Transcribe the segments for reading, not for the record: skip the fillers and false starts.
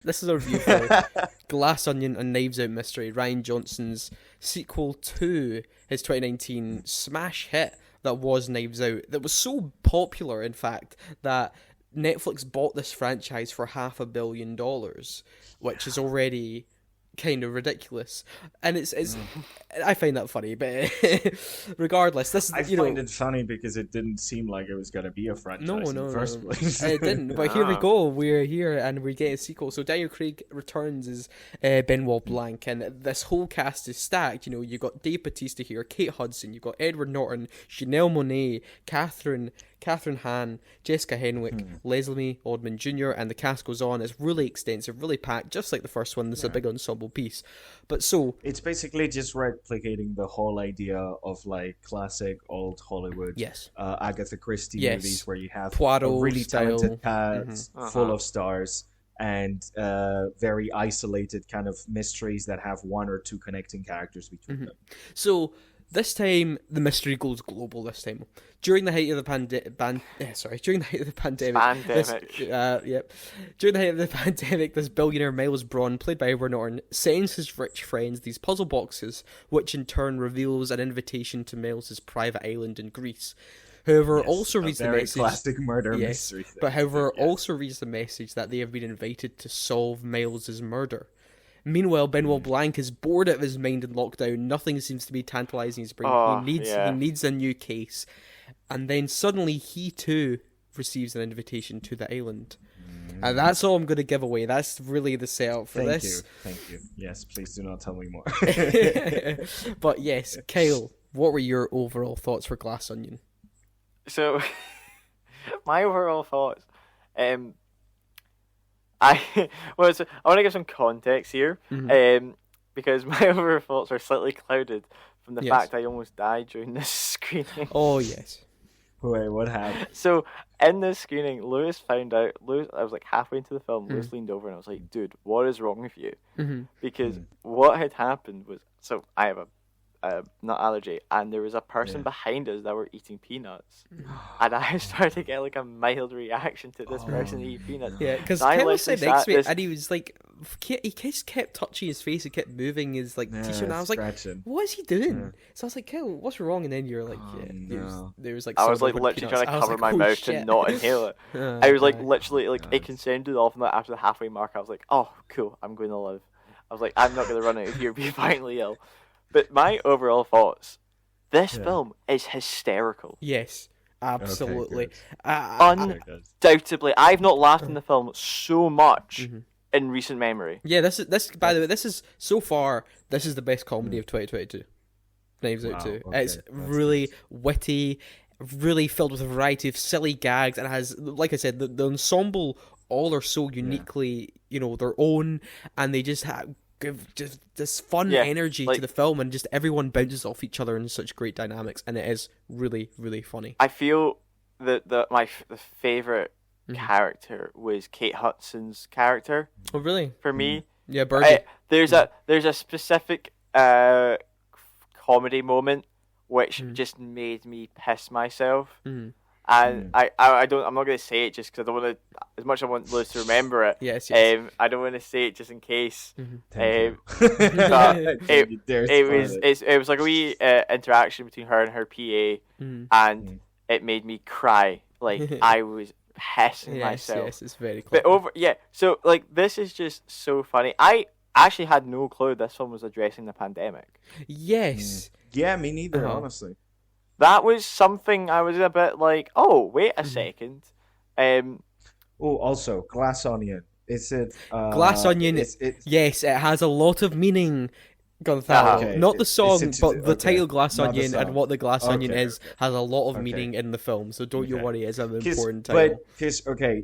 This is a review for Glass Onion and Knives Out Mystery, Rian Johnston's sequel to his 2019 smash hit that was Knives Out. That was so popular, in fact, that Netflix bought this franchise for $500 million, which is already kind of ridiculous. And it's I find that funny, but regardless, this I is, find it funny because it didn't seem like it was gonna be a franchise in the first place. It didn't. But here we go. We're here and we're getting a sequel. So Daniel Craig returns as Benoit Blanc, and this whole cast is stacked. You know, you got Dave Bautista here, Kate Hudson, you got Edward Norton, Janelle Monáe, Catherine Hahn, Jessica Henwick, Leslie Odom Jr., and the cast goes on. It's really extensive, really packed, just like the first one. This is a big ensemble piece. But so it's basically just replicating the whole idea of like classic old Hollywood, Agatha Christie movies where you have Poirot a really style. talented cast full of stars and very isolated kind of mysteries that have one or two connecting characters between them. So this time the mystery goes global. This time, during the height of the pandemic, this billionaire Miles Braun, played by Edward Norton, sends his rich friends these puzzle boxes, which in turn reveals an invitation to Miles's private island in Greece. However, also reads the message. Classic murder mystery thing. But however, also reads the message that they have been invited to solve Miles's murder. Meanwhile, Benoit Blanc is bored out of his mind in lockdown. Nothing seems to be tantalising his brain. He needs a new case. And then suddenly he too receives an invitation to the island. And that's all I'm going to give away. That's really the setup for this. Thank you. Yes, please do not tell me more. But yes, Kyle, what were your overall thoughts for Glass Onion? So, my overall thoughts... I want to give some context here, because my overall thoughts are slightly clouded from the fact I almost died during this screening. Oh yes. Wait, what happened? So in this screening, Lewis found out. I was like halfway into the film. Lewis leaned over and I was like, "Dude, what is wrong with you?" Because what had happened was, so I have a nut allergy, and there was a person behind us that were eating peanuts, and I started to get like a mild reaction to this person eating peanuts. Yeah, because so Kyle was sitting next to me, and he was like, he just kept touching his face, he kept moving his like t-shirt, and I was scratching. like, what is he doing? So I was like, Kyle, what's wrong? And then you're like, there was like, I was like literally trying to cover my mouth to not inhale it. I was like literally like it consumed off, and like, after the halfway mark, I was like, oh cool, I'm going to live. I was like, I'm not going to run out of here, be violently ill. But my overall thoughts, this film is hysterical. Yes, absolutely. Undoubtedly, I've not laughed in the film so much in recent memory. Yeah, this by the way, this is so far, this is the best comedy of 2022. Knives Out 2. Okay, it's really witty, really filled with a variety of silly gags, and it has, like I said, the ensemble all are so uniquely, their own, and they just give just this fun energy to the film, and just everyone bounces off each other in such great dynamics, and it is really, really funny. I feel that my favourite character was Kate Hudson's character. Oh, really? For me, yeah, Birdie. There's a specific comedy moment which just made me piss myself. And I'm not going to say it just because I don't want to, as much as I want Lewis to remember it. Yes. I don't want to say it just in case. But it was like a wee interaction between her and her PA, and it made me cry. Like I was pissing myself. Yes, it's very clever. But so like this is just so funny. I actually had no clue this film was addressing the pandemic. Yes. Yeah, me neither, honestly. That was something I was a bit like, oh, wait a second. Also, Glass Onion. Is it... Glass Onion, yes, it has a lot of meaning, Gonzalo. Okay. Not the song, but the title Glass Onion and what the Glass Onion is has a lot of meaning in the film, so don't you worry, it's an important title.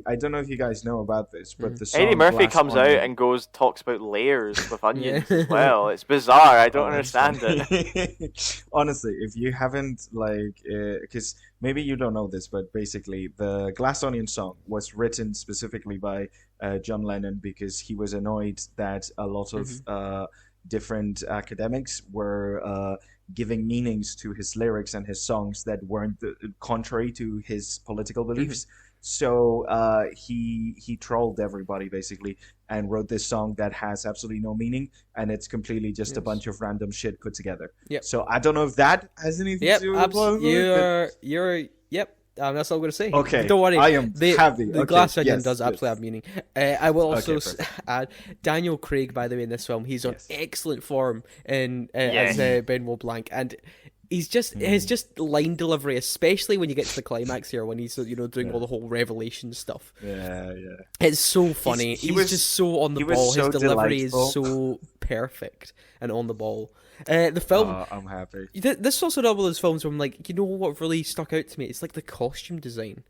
I don't know if you guys know about this, but the song Eddie Murphy Glass comes Onion... out and talks about layers with onions as well. It's bizarre, I don't understand it. Honestly, if you haven't, because maybe you don't know this, but basically the Glass Onion song was written specifically by John Lennon because he was annoyed that a lot of different academics were giving meanings to his lyrics and his songs that weren't contrary to his political beliefs. So he trolled everybody basically and wrote this song that has absolutely no meaning, and it's completely just a bunch of random shit put together. Yep. So I don't know if that has anything to do with Yep. That's all I'm going to say. Okay. Don't worry. I am happy. The Okay, Glass Onion yes, does yes. absolutely have meaning. I will also Okay, add Daniel Craig, by the way, in this film. He's on Yes. excellent form in Yes. as Benoit Blanc, and he's just his just line delivery, especially when you get to the climax here, when he's doing all the whole revelation stuff. Yeah. It's so funny. He He's was- just so on the he was ball. so His delivery delightful. is so perfect and on the ball. The film. I'm happy. This is also one of those films where I'm like, what really stuck out to me? It's like the costume design.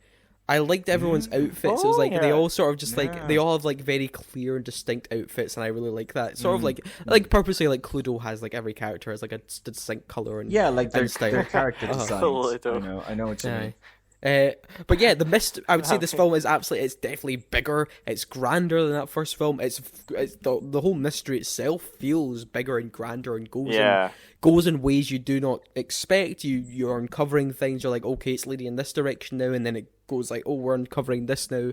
I liked everyone's outfits. It was like they all sort of just like they all have like very clear and distinct outfits, and I really like that. Sort of like purposely like Cluedo has like every character has like a distinct color and Yeah, like and style. their character designs. Totally. I know what you mean. But yeah, I would say this film is it's definitely bigger. It's grander than that first film. It's the whole mystery itself feels bigger and grander and goes in ways you do not expect. You're uncovering things. You're like, okay, it's leading in this direction now, and then it goes like, oh, we're uncovering this now,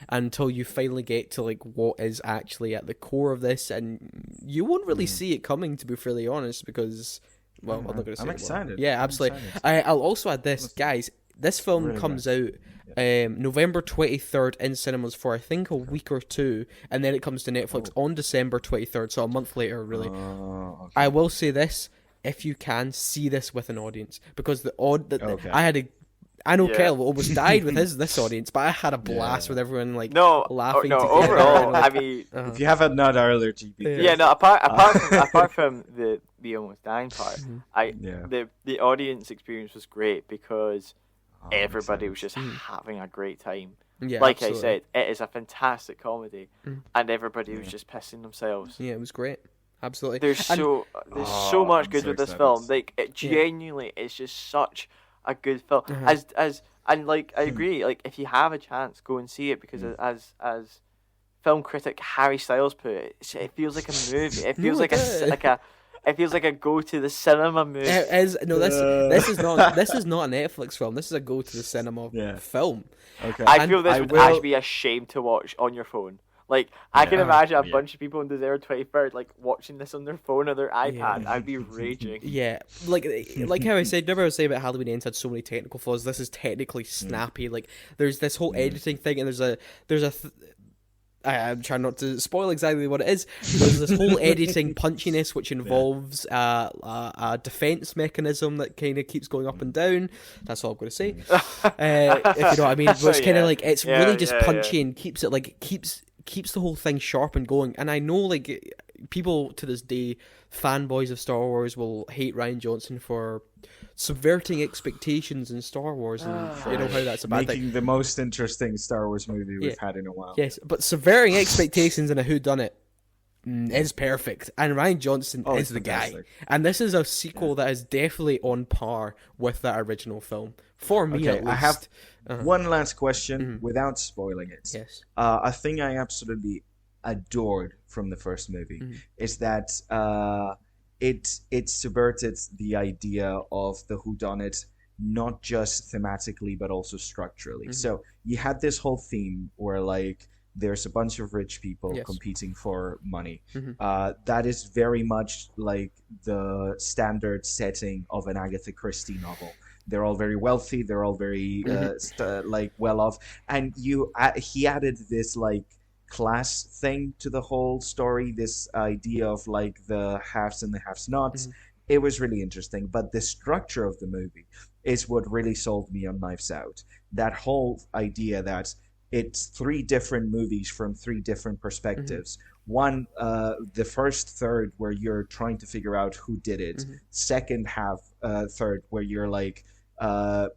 until you finally get to like what is actually at the core of this, and you won't really see it coming, to be fairly honest, because I'm not going to say. I'm excited. Yeah, absolutely. I'll also add this, guys. This film really comes out November 23rd in cinemas for I think a week or two, and then it comes to Netflix on December 23rd, so a month later, really. Okay. I will say this: if you can, see this with an audience, because Okay. I know Kel almost died with this audience, but I had a blast with everyone like laughing. No, together. overall, I mean, If you have a nut allergy, apart from the almost dying part, Yeah. the audience experience was great because Oh, everybody was just having a great time. Yeah, Like absolutely. I said, it is a fantastic comedy, and everybody was just pissing themselves. Yeah, it was great. Absolutely. There's so much I'm good so with this excited. film. Like it genuinely is just such a good film. And like I agree. Like if you have a chance, go and see it, because as film critic Harry Styles put it, it feels like a movie. It feels like it feels like a go to the cinema movie. It is this is not a Netflix film. This is a go to the cinema film. Okay. I feel this I would will- actually be a shame to watch on your phone. Like I can imagine a bunch of people on December 23rd like watching this on their phone or their iPad. I'd be raging. Yeah, like how I said, remember I was saying about Halloween Ends had so many technical flaws. This is technically snappy. Like there's this whole editing thing, and I'm trying not to spoil exactly what it is. There's this whole editing punchiness, which involves a defense mechanism that kind of keeps going up and down. That's all I'm going to say. If you know what I mean. But it's kind of like it's really just punchy and keeps it like keeps the whole thing sharp and going. And I know like people to this day, fanboys of Star Wars, will hate Rian Johnston for subverting expectations in Star Wars, and you know how that's a bad Making thing. the most interesting Star Wars movie we've had in a while. Yes, but subverting expectations in a whodunit is perfect, and Rian Johnston is it's the guy. fantastic. And this is a sequel that is definitely on par with that original film for me. Okay, at least. I have one last question without spoiling it. Yes. A thing I absolutely adored from the first movie is that it subverted the idea of the whodunit, not just thematically but also structurally. So you had this whole theme where like there's a bunch of rich people competing for money. That is very much like the standard setting of an Agatha Christie novel. They're all very wealthy. They're all very like well off, and he added this like class thing to the whole story. This idea of like the haves and the have-nots. It was really interesting, but the structure of the movie is what really sold me on Knives Out. That whole idea that it's three different movies from three different perspectives. One, the first third where you're trying to figure out who did it. Second half, third, where you're like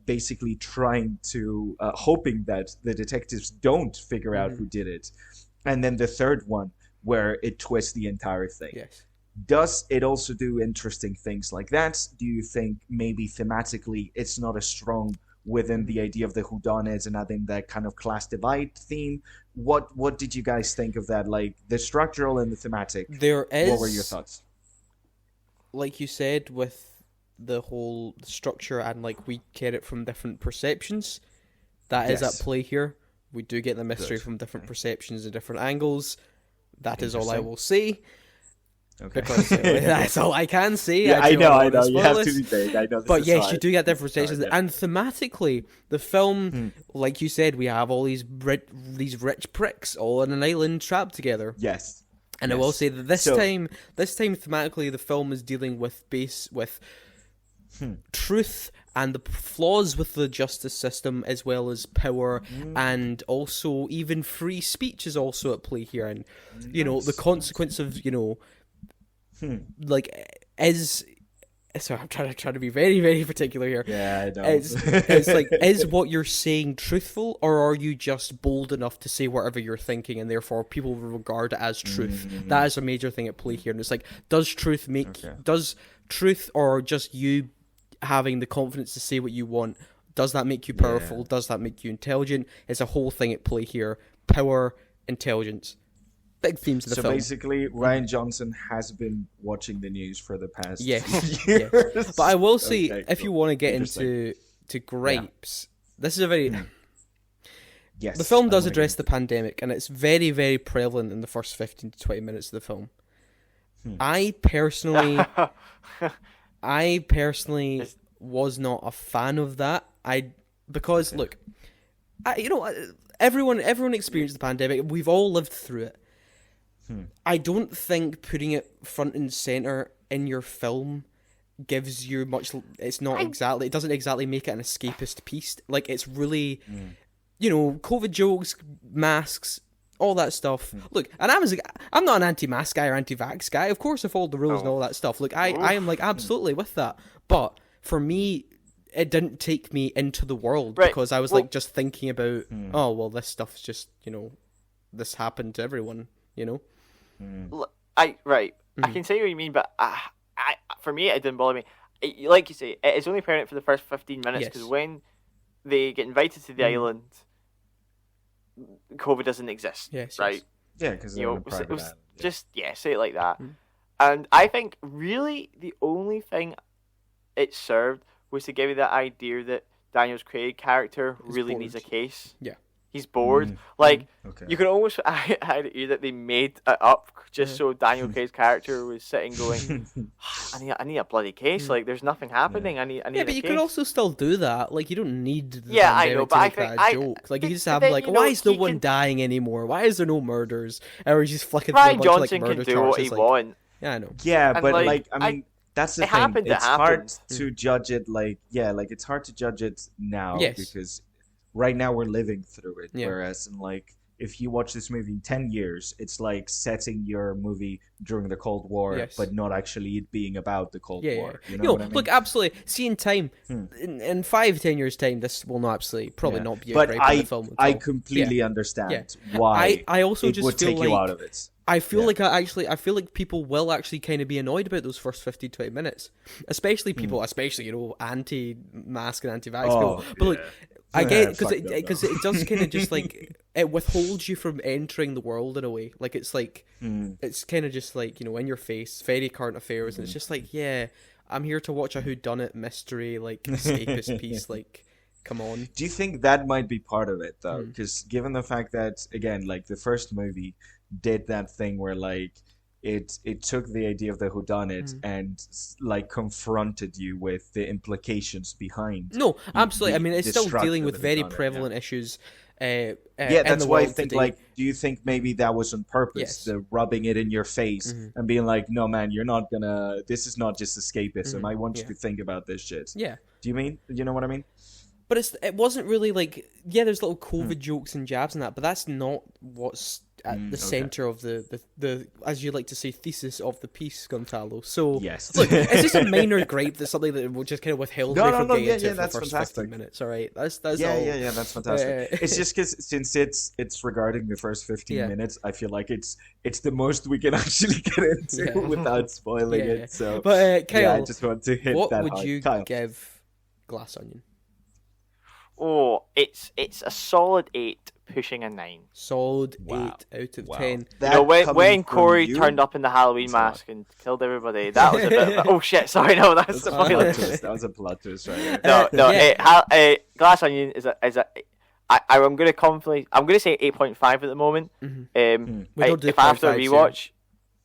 basically trying to hoping that the detectives don't figure out who did it. And then the third one where it twists the entire thing. Yes. Does it also do interesting things like that? Do you think maybe thematically it's not as strong within the idea of the whodunits and adding that kind of class divide theme? What did you guys think of that? Like the structural and the thematic. What were your thoughts? Like you said, with the whole structure and like we get it from different perceptions, that is at play here. We do get the mystery Good. from different perceptions and different angles. That is all I will say. Okay. Because that's all I can say. Yeah, I don't know. wanna You spoil have to this. be vague. I know this But is yes, hard. you do get different Sorry, perceptions, yeah. and thematically, the film, like you said, we have all these rich pricks all on an island trapped together. Yes. And I will say that this So- time thematically, the film is dealing with truth and the flaws with the justice system, as well as power, and also even free speech is also at play here. And you know, the consequence of like is. So I'm trying to be very, very particular here. Yeah, I know. It's like, is what you're saying truthful, or are you just bold enough to say whatever you're thinking, and therefore people will regard it as truth? That is a major thing at play here, and it's like, does truth or just you having the confidence to say what you want, does that make you powerful? Yeah. Does that make you intelligent? It's a whole thing at play here. Power, intelligence. Big themes of the So film. basically, Rian Johnston has been watching the news for the past Yes. years. But I will say, Okay, if cool. you want to get Interesting. into gripes, this is a very... Yes, The film I does wanna address get the pandemic, and it's very, very prevalent in the first 15 to 20 minutes of the film. I personally was not a fan of that. Because look, everyone experienced the pandemic. We've all lived through it. I don't think putting it front and center in your film gives you much. It doesn't exactly make it an escapist piece. Like, it's really, COVID jokes, masks, all that stuff. Look, and I'm not an anti-mask guy or anti-vax guy. Of course, I followed the rules and all that stuff. Look, I am like absolutely with that. But for me, it didn't take me into the world, because I was just thinking about, oh well, this stuff's just this happened to everyone, I can say what you mean, but for me, it didn't bother me. Like you say, it's only apparent for the first 15 minutes, because when they get invited to the island, COVID doesn't exist, right? Yeah, because they're on a private island. Just say it like that. And I think really the only thing it served was to give you that idea that Daniel Craig's character really needs a case. Yeah. He's bored. You could almost idea that they made it up just so Daniel Craig's character was sitting going, I need a bloody case. Like, there's nothing happening. I need a but you case. could also still do that. Like, you don't need the I know, pandemic but to I make think that a joke. Like, you just have why is no one dying anymore? Why is there no murders? Or he's just flicking through a Rian bunch Johnston of can murder do what charges. he wants. Yeah, I know. Yeah, And, but I mean, that's the it thing. happened, It's it hard happened. to judge it. It's hard to judge it now Yes. because right now we're living through it. Yeah. Whereas, if you watch this movie in 10 years, it's like setting your movie during the Cold War, but not actually it being about the Cold War. Yeah. You know what I mean? Look, absolutely. See, in time, in 5-10 years' time, this will probably not be a but gripe in the film. I completely understand Yeah. why I also it just would feel take like you out of it. I feel like people will actually kind of be annoyed about those first 15, 20 minutes, especially people, anti-mask and anti-vax people. But I get it because it does kind of just it withholds you from entering the world in a way. Like, it's it's kind of just in your face, very current affairs, and it's just I'm here to watch a whodunit mystery, escapist piece. Come on. Do you think that might be part of it though? Because given the fact that again, the first movie did that thing where it took the idea of the whodunit and confronted you with the implications behind. No, absolutely. I mean, it's still dealing with very whodunit, prevalent issues. That's why I think do you think maybe that was on purpose? Yes. The rubbing it in your face and being like, no man, you're not gonna. This is not just escapism. I want you to think about this shit. Yeah. Do you know what I mean? But it wasn't really there's little COVID jokes and jabs and that, but that's not what's at the center of the as you like to say, thesis of the piece, Gonzalo. So yes, look, it's just a minor gripe. That's something that will just kind of withheld me from getting into it for that's the first fantastic. 15 minutes. All right, that's all. Yeah, that's fantastic. It's just because since it's regarding the first 15 minutes, I feel like it's the most we can actually get into without spoiling it. So, but Kyle, I just want to hit what that. would hard. you Kyle. give Glass Onion? Oh, it's a solid 8, pushing a 9. Solid Wow. 8 out of Wow. 10. That when coming Corey from you? turned up in the Halloween mask and killed everybody, that was a bit of a, oh shit, sorry, no, that's That spoiler. was a plot twist right there. No, Yeah. Glass Onion is a I'm gonna confidently. I'm gonna say 8.5 at the moment. We don't do if after a 0.5s here. rewatch.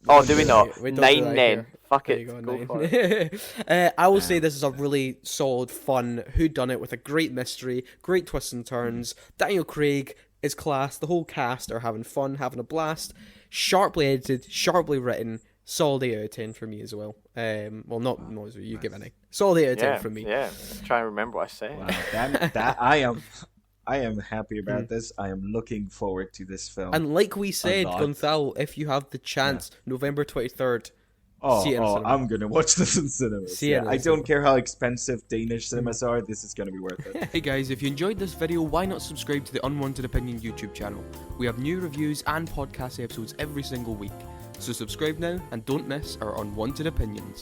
Oh, do we not? We don't do 9 that then. here. Fuck There it. you go, Go 9. for it. I will say this is a really solid, fun whodunit with a great mystery, great twists and turns. Daniel Craig is class. The whole cast are having fun, having a blast. Sharply edited, sharply written. Solid 8 out of 10 for me as well. Well, not you give it a 9. Solid 8 out of 10 from me. Yeah. Try and remember what I said. Wow, that I am happy about this. I am looking forward to this film. And like we said, lot. Gonzalo, if you have the chance, November 23rd, see it in cinema. I'm gonna watch this in cinemas. See it in I cinema. don't care how expensive Danish cinemas are. This is gonna be worth it. Hey guys, if you enjoyed this video, why not subscribe to the Unwanted Opinion YouTube channel? We have new reviews and podcast episodes every single week. So subscribe now and don't miss our Unwanted Opinions.